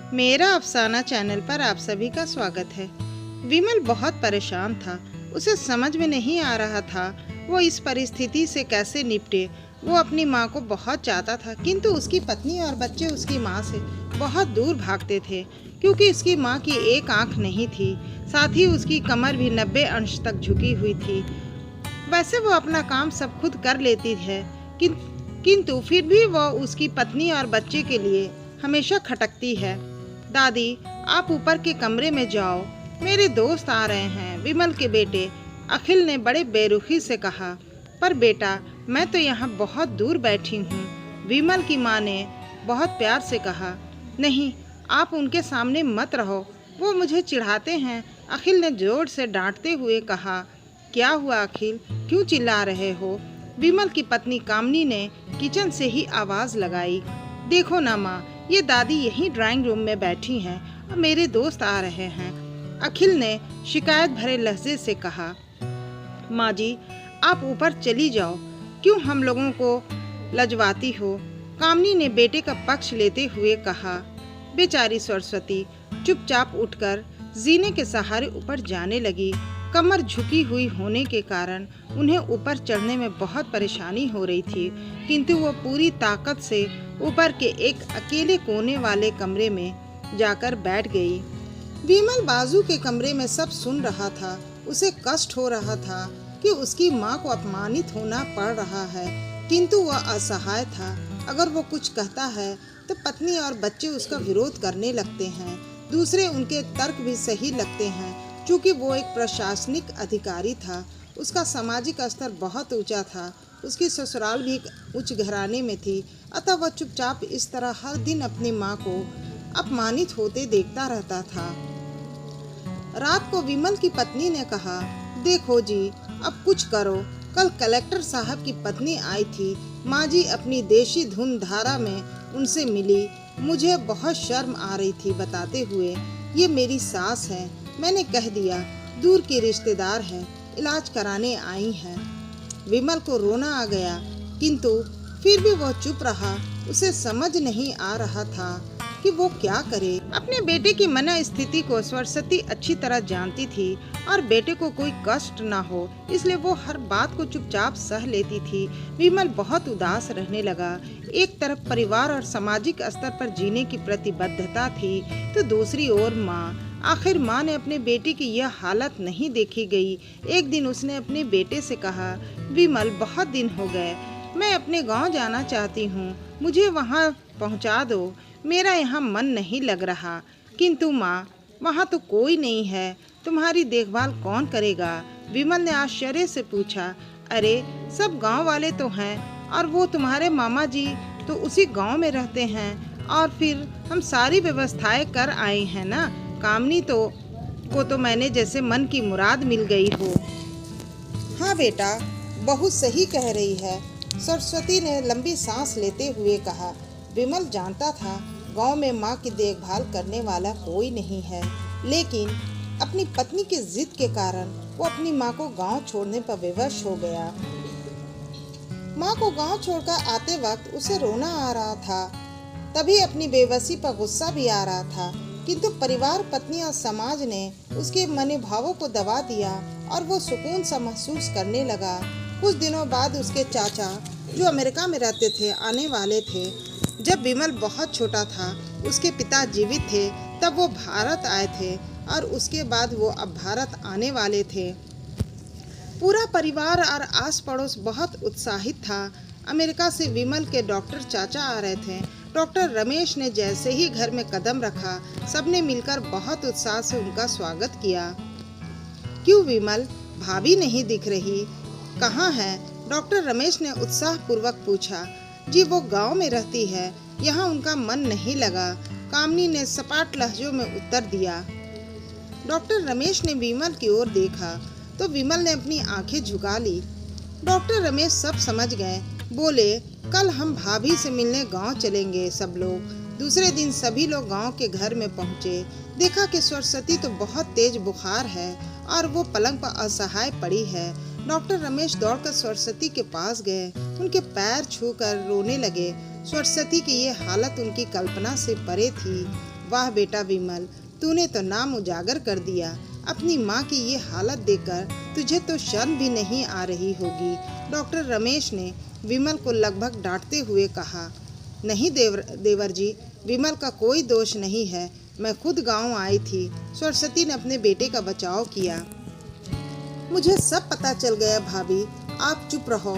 मेरा अफसाना चैनल पर आप सभी का स्वागत है। विमल बहुत परेशान था। उसे समझ में नहीं आ रहा था वो इस परिस्थिति से कैसे निपटे। वो अपनी माँ को बहुत चाहता था, किंतु उसकी पत्नी और बच्चे उसकी माँ से बहुत दूर भागते थे, क्योंकि उसकी माँ की एक आंख नहीं थी, साथ ही उसकी कमर भी 90 अंश तक झुकी हुई थी। वैसे वो अपना काम सब खुद कर लेती है, किंतु फिर भी वो उसकी पत्नी और बच्चे के लिए हमेशा खटकती है। दादी, आप ऊपर के कमरे में जाओ, मेरे दोस्त आ रहे हैं, विमल के बेटे अखिल ने बड़े बेरुखी से कहा। पर बेटा, मैं तो यहाँ बहुत दूर बैठी हूँ, विमल की माँ ने बहुत प्यार से कहा। नहीं, आप उनके सामने मत रहो, वो मुझे चिढ़ाते हैं, अखिल ने जोर से डांटते हुए कहा। क्या हुआ अखिल, क्यों चिल्ला रहे हो? विमल की पत्नी कामनी ने किचन से ही आवाज़ लगाई। देखो ना माँ, ये दादी यहीं ड्राइंग रूम में बैठी हैं और मेरे दोस्त आ रहे हैं, अखिल ने शिकायत भरे लहजे से कहा। माँ जी, आप ऊपर चली जाओ, क्यों हम लोगों को लजवाती हो? कामनी ने बेटे का पक्ष लेते हुए कहा। बेचारी सरस्वती चुपचाप उठकर जीने के सहारे ऊपर जाने लगी। कमर झुकी हुई होने के कारण उन्हें ऊपर चढ़ने में बहुत परेशानी हो रही थी, किंतु वो पूरी ताकत से ऊपर के एक अकेले कोने वाले कमरे में जाकर बैठ गई। विमल बाजू के कमरे में सब सुन रहा था। उसे कष्ट हो रहा था कि उसकी माँ को अपमानित होना पड़ रहा है, किंतु वह असहाय था। अगर वो कुछ कहता है तो पत्नी और बच्चे उसका विरोध करने लगते हैं। दूसरे उनके तर्क भी सही लगते हैं। चूँकि वो एक प्रशासनिक अधिकारी था, उसका सामाजिक स्तर बहुत ऊंचा था, उसकी ससुराल भी एक उच्च घराने में थी, अतः वह चुपचाप इस तरह हर दिन अपनी माँ को अपमानित होते देखता रहता था। रात को विमल की पत्नी ने कहा, देखो जी, अब कुछ करो। कल कलेक्टर साहब की पत्नी आई थी, माँ जी अपनी देशी धुन धारा में उनसे मिली। मुझे बहुत शर्म आ रही थी बताते हुए, ये मेरी सास है। मैंने कह दिया, दूर की रिश्तेदार है, इलाज कराने आई हैं। विमल को रोना आ गया, किंतु फिर भी वह चुप रहा। उसे समझ नहीं आ रहा था कि वो क्या करे। अपने बेटे की मन स्थिति को सरस्वती अच्छी तरह जानती थी और बेटे को कोई कष्ट ना हो, इसलिए वो हर बात को चुपचाप सह लेती थी। विमल बहुत उदास रहने लगा। एक तरफ परिवार और सामाजिक स्तर पर जीने की प्रतिबद्धता थी, तो दूसरी ओर माँ। आखिर माँ ने अपने बेटे की यह हालत नहीं देखी गई। एक दिन उसने अपने बेटे से कहा, विमल, बहुत दिन हो गए, मैं अपने गांव जाना चाहती हूँ, मुझे वहाँ पहुँचा दो, मेरा यहाँ मन नहीं लग रहा। किंतु माँ, वहाँ तो कोई नहीं है, तुम्हारी देखभाल कौन करेगा? विमल ने आश्चर्य से पूछा। अरे, सब गांव वाले तो हैं, और वो तुम्हारे मामा जी तो उसी गांव में रहते हैं, और फिर हम सारी व्यवस्थाएं कर आए हैं ना। कामनी को मैंने जैसे मन की मुराद मिल गई हो। हाँ बेटा, बहुत सही कह रही है, सरस्वती ने लंबी सांस लेते हुए कहा। विमल जानता था गांव में माँ की देखभाल करने वाला कोई नहीं है, लेकिन अपनी पत्नी की जिद के कारण वो अपनी माँ को गांव छोड़ने पर विवश हो गया। माँ को गांव छोड़कर आते वक्त उसे रोना आ रहा था, तभी अपनी बेबसी पर गुस्सा भी आ रहा था, किंतु परिवार, पत्नी और समाज ने उसके मनोभावों को दबा दिया और वो सुकून सा महसूस करने लगा। कुछ दिनों बाद उसके चाचा, जो अमेरिका में रहते थे, आने वाले थे। जब विमल बहुत छोटा था, उसके पिता जीवित थे, तब वो भारत आए थे और उसके बाद वो अब भारत आने वाले थे। पूरा परिवार और आस पड़ोस बहुत उत्साहित था। अमेरिका से विमल के डॉक्टर चाचा आ रहे थे। डॉक्टर रमेश ने जैसे ही घर में कदम रखा, सबने मिलकर बहुत उत्साह से उनका स्वागत किया। क्यों विमल, भाभी नहीं दिख रही, कहाँ है? डॉक्टर रमेश ने उत्साहपूर्वक पूछा। जी, वो गांव में रहती है, यहाँ उनका मन नहीं लगा, कामनी ने सपाट लहजों में उत्तर दिया। डॉक्टर रमेश ने विमल की ओर देखा तो विमल ने अपनी आंखें झुका ली। डॉक्टर रमेश सब समझ गए, बोले, कल हम भाभी से मिलने गांव चलेंगे सब लोग। दूसरे दिन सभी लोग गांव के घर में पहुंचे। देखा कि सरस्वती तो बहुत तेज बुखार है और वो पलंग पर असहाय पड़ी है। डॉक्टर रमेश दौड़कर सरस्वती के पास गए, उनके पैर छूकर रोने लगे। सरस्वती की ये हालत उनकी कल्पना से परे थी। वाह बेटा विमल, तूने तो नाम उजागर कर दिया। अपनी माँ की ये हालत देखकर तुझे तो शर्म भी नहीं आ रही होगी। डॉक्टर रमेश ने विमल को लगभग डांटते हुए कहा। नहीं देवर जी, विमल का कोई दोष नहीं है। मैं खुद गांव आई थी। सरस्वती ने अपने बेटे का बचाव किया। मुझे सब पता चल गया भाभी, आप चुप रहो।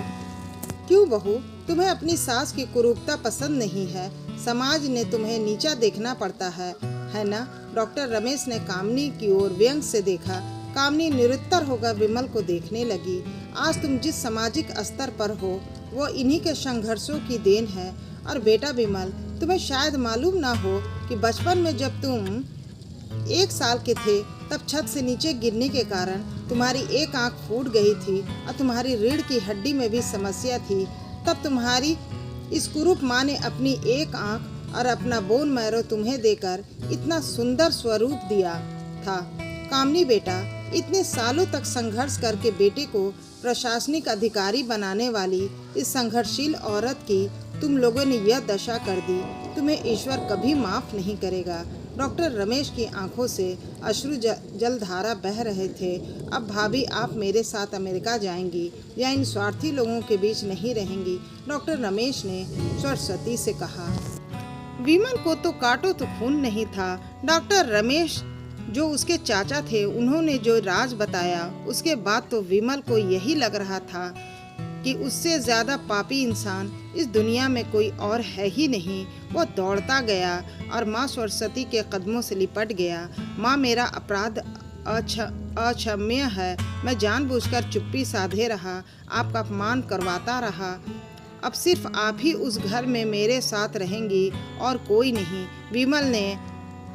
क्यों बहू, तुम्हें अपनी सास की कुरूपता पसंद नहीं है? समाज ने तुम्हें नीचा देखना पड़ता है ना? डॉक्टर रमेश ने कामनी की ओर व्यंग से देखा। कामनी निरुत्तर होकर विमल को देखने लगी। आज तुम जिस सामाजिक स्तर पर हो वो इन्हीं के संघर्षों की देन है। और बेटा विमल, तुम्हें शायद मालूम ना हो कि बचपन में जब तुम 1 साल के थे तब छत से नीचे गिरने के कारण तुम्हारी एक आंख फूट गई थी और तुम्हारी रीढ़ की हड्डी में भी समस्या थी। तब तुम्हारी इस कुरूप माँ ने अपनी एक आंख और अपना बोन मैरो तुम्हें देकर इतना सुंदर स्वरूप दिया था। कामनी बेटा, इतने सालों तक संघर्ष करके बेटे को प्रशासनिक अधिकारी बनाने वाली इस संघर्षशील औरत की तुम लोगों ने यह दशा कर दी। तुम्हें ईश्वर कभी माफ नहीं करेगा। डॉक्टर रमेश की आंखों से अश्रु जलधारा बह रहे थे। अब भाभी, आप मेरे साथ अमेरिका जाएंगी या इन स्वार्थी लोगों के बीच नहीं रहेंगी? डॉक्टर रमेश ने सरस्वती से कहा। विमल को तो काटो तो खून नहीं था। डॉक्टर रमेश जो उसके चाचा थे, उन्होंने जो राज बताया उसके बाद तो विमल को यही लग रहा था कि उससे ज्यादा पापी इंसान इस दुनिया में कोई और है ही नहीं। वो दौड़ता गया और माँ सरस्वती के कदमों से लिपट गया। माँ, मेरा अपराध अक्षम्य है। मैं जानबूझकर चुप्पी साधे रहा, आपका अपमान करवाता रहा। अब सिर्फ आप ही उस घर में मेरे साथ रहेंगी और कोई नहीं। विमल ने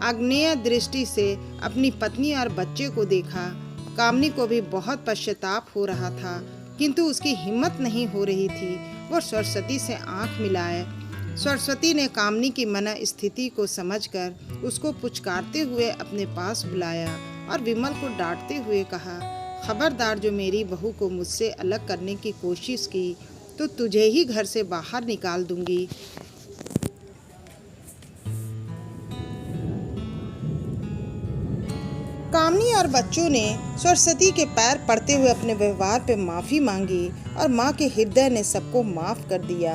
आग्नेय दृष्टि से अपनी पत्नी और बच्चे को देखा। कामनी को भी बहुत पश्चाताप हो रहा था, किंतु उसकी हिम्मत नहीं हो रही थी। वो सरस्वती से आंख मिलाए। सरस्वती ने कामनी की मन स्थिति को समझकर उसको पुचकारते हुए अपने पास बुलाया और विमल को डांटते हुए कहा, खबरदार, जो मेरी बहू को मुझसे अलग करने की कोशिश की तो तुझे ही घर से बाहर निकाल दूंगी। कामनी और बच्चों ने सरस्वती के पैर पड़ते हुए अपने व्यवहार पे माफी मांगी और माँ के हृदय ने सबको माफ कर दिया।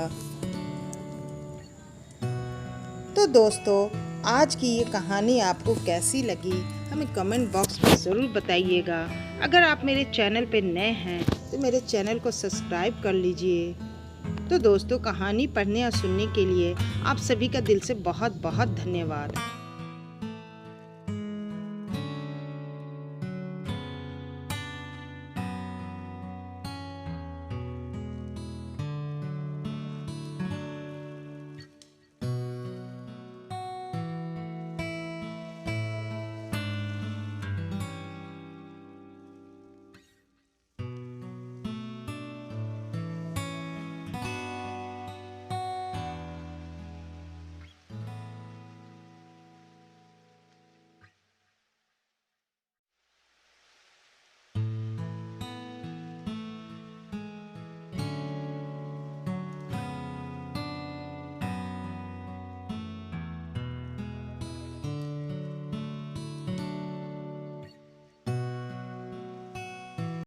तो दोस्तों, आज की ये कहानी आपको कैसी लगी हमें कमेंट बॉक्स में ज़रूर बताइएगा। अगर आप मेरे चैनल पे नए हैं तो मेरे चैनल को सब्सक्राइब कर लीजिए। तो दोस्तों, कहानी पढ़ने और सुनने के लिए आप सभी का दिल से बहुत बहुत धन्यवाद।